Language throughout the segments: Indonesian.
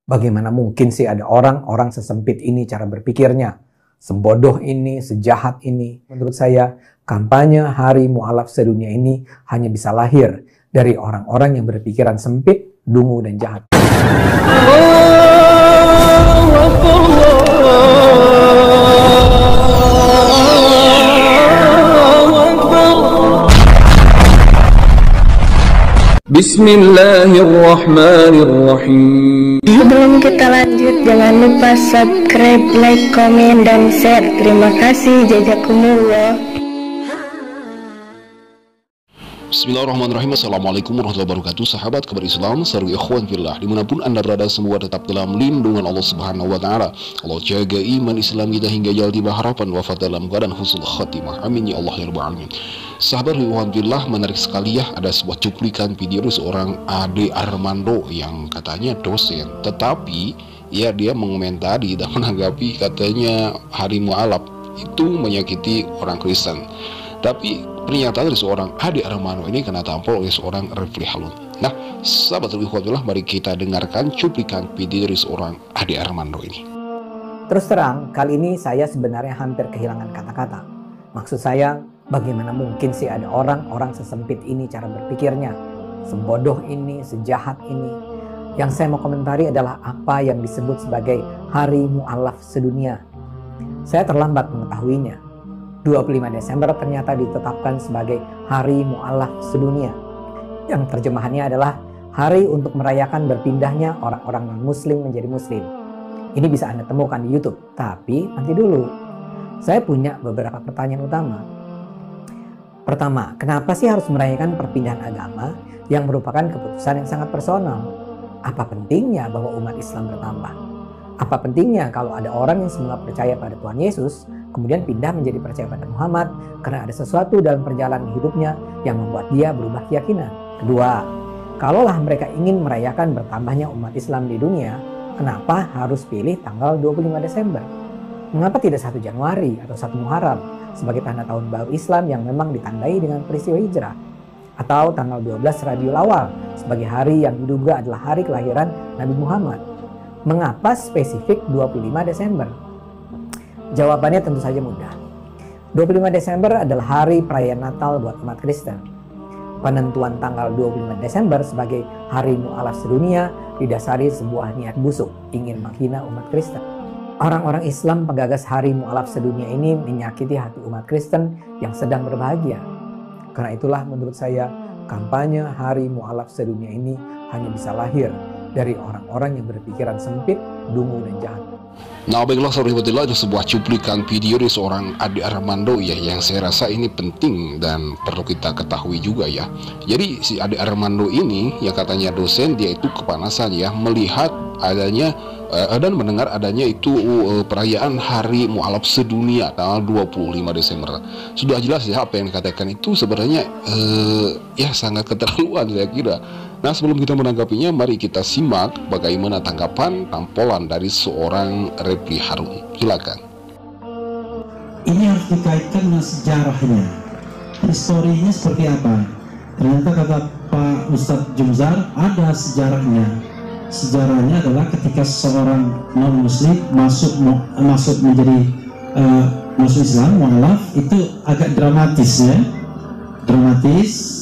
Bagaimana mungkin sih ada orang-orang sesempit ini cara berpikirnya? Sebodoh ini, sejahat ini. Menurut saya, kampanye Hari Mu'alaf Sedunia ini hanya bisa lahir dari orang-orang yang berpikiran sempit, dungu, dan jahat. Bismillahirrahmanirrahim. Sebelum kita lanjut, jangan lupa subscribe, like, komen, dan share. Terima kasih. Jazakumullah. Bismillahirrahmanirrahim. Assalamualaikum warahmatullahi wabarakatuh. Sahabat kabar Islam, saudara ikhwan fillah, dimanapun anda berada, semua tetap dalam lindungan Allah Subhanahu wa Ta'ala. Allah jaga iman Islam kita hingga jalan tiba harapan wafat dalam keadaan husnul khatimah. Amin ya Allah ya rabbal alamin. Sahabat ikhwan fillah, menarik sekali ya, ada sebuah cuplikan video seorang Ade Armando yang katanya dosen, tetapi ya dia mengomentari dan menanggapi katanya Hari Mu'alaf itu menyakiti orang Kristen. Tapi pernyataan dari seorang Ade Armando ini kena tampol oleh seorang Refli Harun. Nah, sahabat ikhwanillah, mari kita dengarkan cuplikan video dari seorang Ade Armando ini. Terus terang, kali ini saya sebenarnya hampir kehilangan kata-kata. Maksud saya, bagaimana mungkin sih ada orang-orang sesempit ini cara berpikirnya? Sebodoh ini, sejahat ini. Yang saya mau komentari adalah apa yang disebut sebagai Hari Mu'alaf Sedunia. Saya terlambat mengetahuinya. 25 Desember ternyata ditetapkan sebagai Hari Mu'alaf Sedunia, yang terjemahannya adalah hari untuk merayakan berpindahnya orang-orang non-muslim menjadi muslim. Ini bisa Anda temukan di YouTube, tapi nanti dulu. Saya punya beberapa pertanyaan utama. Pertama, kenapa sih harus merayakan perpindahan agama yang merupakan keputusan yang sangat personal? Apa pentingnya bahwa umat Islam bertambah? Apa pentingnya kalau ada orang yang semula percaya pada Tuhan Yesus, kemudian pindah menjadi percaya pada Muhammad karena ada sesuatu dalam perjalanan hidupnya yang membuat dia berubah keyakinan? Kedua, kalaulah mereka ingin merayakan bertambahnya umat Islam di dunia, kenapa harus pilih tanggal 25 Desember? Mengapa tidak 1 Januari atau 1 Muharram sebagai tanda tahun baru Islam yang memang ditandai dengan peristiwa hijrah? Atau tanggal 12 Rabiul Awal sebagai hari yang diduga adalah hari kelahiran Nabi Muhammad? Mengapa spesifik 25 Desember? Jawabannya tentu saja mudah. 25 Desember adalah hari perayaan Natal buat umat Kristen. Penentuan tanggal 25 Desember sebagai Hari Mu'alaf Sedunia didasari sebuah niat busuk ingin menghina umat Kristen. Orang-orang Islam penggagas Hari Mu'alaf Sedunia ini menyakiti hati umat Kristen yang sedang berbahagia. Karena itulah menurut saya kampanye Hari Mu'alaf Sedunia ini hanya bisa lahir dari orang-orang yang berpikiran sempit, dungu, dan jahat. Nah, baiklah saudara itu sebuah cuplikan video dari seorang Ade Armando ya, yang saya rasa ini penting dan perlu kita ketahui juga ya. Jadi si Ade Armando ini yang katanya dosen, dia itu kepanasan ya melihat adanya dan mendengar adanya itu perayaan Hari Mu'alaf Sedunia tanggal 25 Desember. Sudah jelas ya apa yang dikatakan itu sebenarnya ya sangat keterlaluan saya kira. Nah, sebelum kita menanggapinya, mari kita simak bagaimana tanggapan tampolan dari seorang Refli Harun. Silakan. Ini harus dikaitkan dengan sejarahnya. Historinya seperti apa? Ternyata kata Pak Ustadz Jumzar ada sejarahnya. Sejarahnya adalah ketika seorang non-muslim masuk menjadi masuk Islam, mu'alaf, itu agak dramatis ya. Dramatis.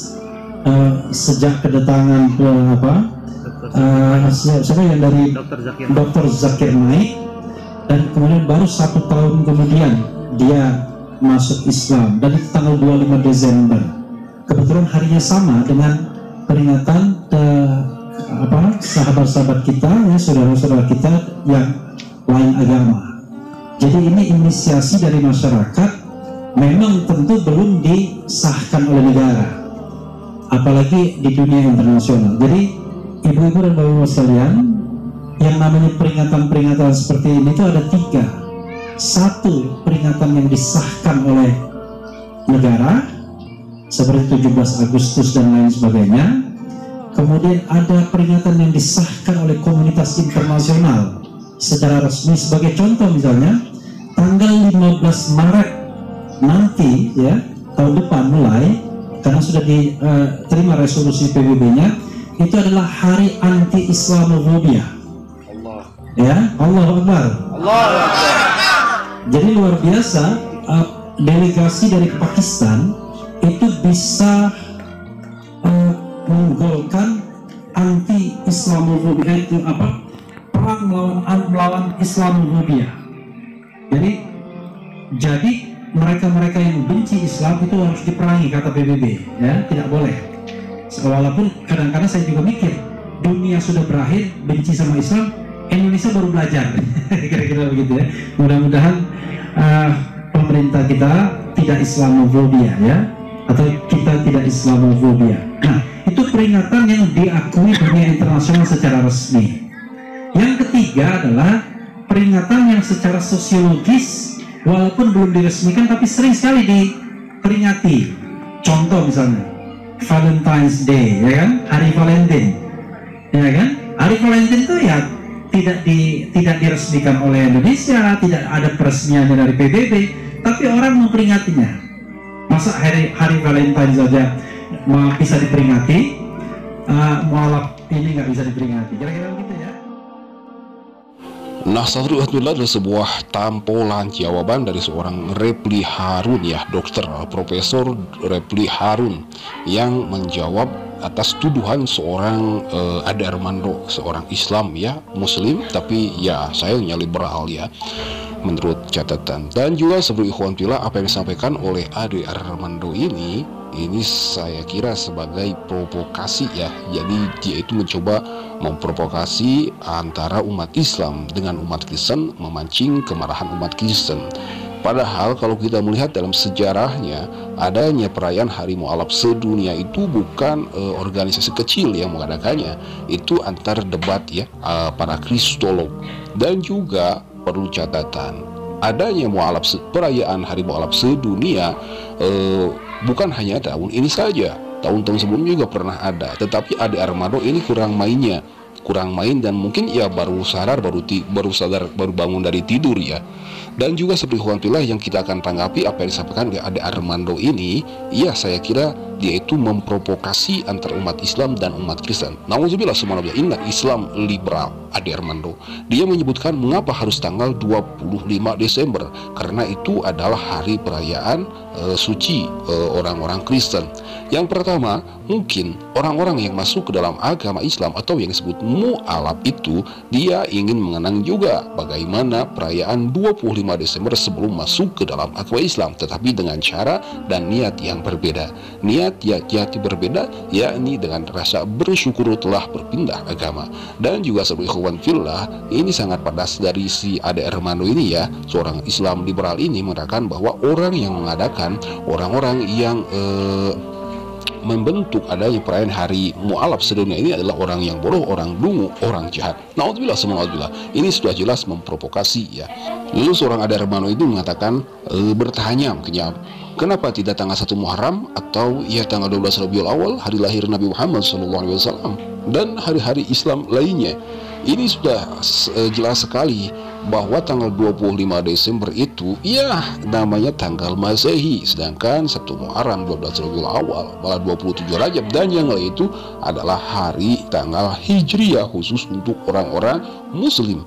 Sejak kedatangan siapa yang dari Dr. Zakir Naik, dan kemudian baru 1 tahun kemudian dia masuk Islam, dan itu tanggal 25 Desember. Kebetulan harinya sama dengan peringatan sahabat-sahabat kita ya, saudara-saudara kita yang lain agama. Jadi ini inisiasi dari masyarakat, memang tentu belum disahkan oleh negara, apalagi di dunia internasional. Jadi ibu-ibu dan bapak-bapak sekalian, yang namanya peringatan-peringatan seperti ini itu ada 3. 1, peringatan yang disahkan oleh negara seperti 17 Agustus dan lain sebagainya. Kemudian ada peringatan yang disahkan oleh komunitas internasional secara resmi. Sebagai contoh misalnya tanggal 15 Maret nanti ya, tahun depan mulai, karena sudah diterima resolusi PBB-nya, itu adalah Hari Anti-Islamophobia. Ya, Allahu Akbar. Jadi luar biasa, delegasi dari Pakistan itu bisa menggolkan anti Islamofobia, itu apa? Perang melawan Islamofobia. Jadi mereka-mereka yang benci Islam itu harus diperangi, kata PBB, ya, tidak boleh. Walaupun kadang-kadang saya juga mikir, dunia sudah berakhir benci sama Islam, Indonesia baru belajar. Kira-kira begitu ya. Mudah-mudahan pemerintah kita tidak Islamofobia, ya, atau kita tidak Islamofobia. Nah, itu peringatan yang diakui dunia internasional secara resmi. Yang ketiga adalah peringatan yang secara sosiologis, walaupun belum diresmikan tapi sering sekali diperingati. Contoh misalnya Valentine's Day, ya kan, Hari Valentine, ya kan. Hari Valentine itu ya tidak diresmikan oleh Indonesia, tidak ada peresmiannya dari PBB, tapi orang memperingatinya. Masa hari Valentine saja bisa diperingati, mualaf ini nggak bisa diperingati, kira-kira begitu ya. Nah, alhamdulillah adalah sebuah tampolan jawaban dari seorang Repli Harun, ya, Dokter Profesor Repli Harun, yang menjawab atas tuduhan seorang Ade Armando, seorang Islam, ya, Muslim, tapi ya sayangnya liberal, ya, menurut catatan. Dan juga sebagai ikhwan fillah, apa yang disampaikan oleh Ade Armando ini saya kira sebagai provokasi, ya. Jadi dia itu mencoba memprovokasi antara umat Islam dengan umat Kristen, memancing kemarahan umat Kristen. Padahal kalau kita melihat dalam sejarahnya, adanya perayaan Hari Mu'alaf sedunia itu bukan organisasi kecil yang mengadakannya. Itu antar debat, ya, para kristolog. Dan juga perlu catatan, adanya perayaan Hari Mu'alaf sedunia bukan hanya tahun ini saja, tahun-tahun sebelumnya juga pernah ada. Tetapi Ade Armando ini kurang main, dan mungkin ya baru bangun dari tidur, ya. Dan juga seperti ikhwan fillah yang kita akan tanggapi apa yang disampaikan oleh Ade Armando ini, ya saya kira dia itu memprovokasi antar umat Islam dan umat Kristen. Nauzubillah, subhanallah, inna Islam liberal. Ade Armando dia menyebutkan mengapa harus tanggal 25 Desember, karena itu adalah hari perayaan suci orang-orang Kristen. Yang pertama, mungkin orang-orang yang masuk ke dalam agama Islam atau yang disebut mu'alaf itu, dia ingin mengenang juga bagaimana perayaan 25 Desember sebelum masuk ke dalam agama Islam, tetapi dengan cara dan niat yang berbeda. Niat yang berbeda, yakni dengan rasa bersyukur telah berpindah agama. Dan juga sebagai ikhwan fillah, ini sangat pedas dari si Ade Armando ini, ya, seorang Islam liberal ini mengatakan bahwa orang yang mengadakan, orang-orang yang membentuk adanya perayaan Hari Mu'alaf sedunia ini adalah orang yang bodoh, orang dungu, orang jahat. Naudzubillah, subhanallah, ini sudah jelas memprovokasi, ya. Lalu seorang Ade Armando itu mengatakan, bertanya, kenapa tidak tanggal 1 Muharram atau ya tanggal 12 Rabiul Awal, hari lahir Nabi Muhammad SAW, dan hari-hari Islam lainnya. Ini sudah jelas sekali bahwa tanggal 25 Desember itu ya namanya tanggal Masehi, sedangkan 1 Muharram, 12 Rabiul Awal, malah 27 Rajab, dan yang lain itu adalah hari tanggal Hijriah khusus untuk orang-orang Muslim.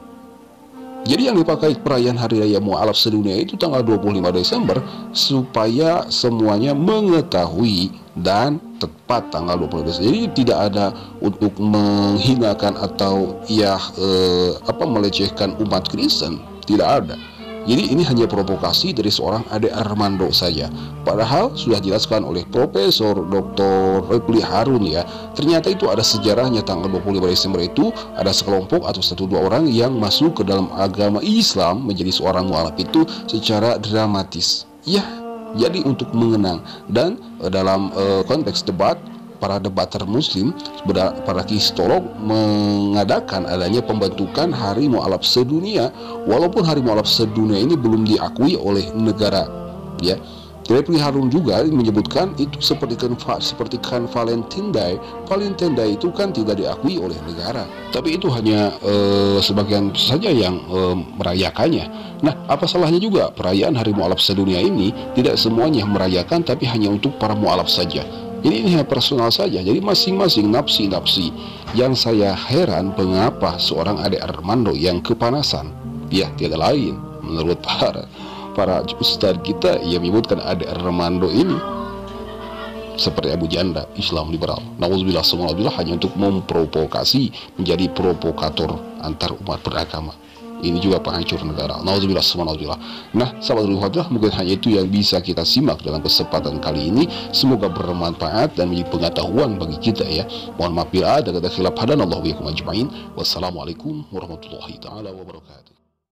Jadi yang dipakai perayaan Hari Raya Mu'alaf sedunia itu tanggal 25 Desember supaya semuanya mengetahui dan tepat tanggal 25 Desember. Jadi tidak ada untuk menghinakan atau ya melecehkan umat Kristen, tidak ada. Jadi ini hanya provokasi dari seorang Ade Armando saja. Padahal sudah dijelaskan oleh Profesor Dr. Repli Harun, ya, ternyata itu ada sejarahnya. Tanggal 25 Desember itu ada sekelompok atau 1-2 orang yang masuk ke dalam agama Islam menjadi seorang mu'alaf itu secara dramatis, ya. Jadi untuk mengenang, dan dalam konteks debat, para debater Muslim, para kristolog mengadakan adanya pembentukan Hari Mu'alaf sedunia, walaupun Hari Mu'alaf sedunia ini belum diakui oleh negara, ya. Repli Harun juga menyebutkan itu seperti Valentine Day. Valentine Day itu kan tidak diakui oleh negara, tapi itu hanya sebagian saja yang merayakannya. Nah, apa salahnya juga perayaan Hari Mu'alaf sedunia ini tidak semuanya merayakan, tapi hanya untuk para mu'alaf saja. Ini hanya personal saja, jadi masing-masing nafsi-nafsi. Yang saya heran mengapa seorang Ade Armando yang kepanasan, ya tiada lain menurut para ustadz kita yang menyebutkan Ade Armando ini seperti Abu Janda, Islam liberal. Nauzubillah, subhanallah, hanya untuk memprovokasi, menjadi provokator antar umat beragama. Ini juga penghancur negara. Nauzubillah, subhanallah. Nah, sahabat Ruhullah, mungkin hanya itu yang bisa kita simak dalam kesempatan kali ini. Semoga bermanfaat dan menjadi pengetahuan bagi kita ya. Mohon maaf bila ada kata khilaf, hadanallahu wa iyyakum ajma'in. Wassalamualaikum warahmatullahi taala wabarakatuh.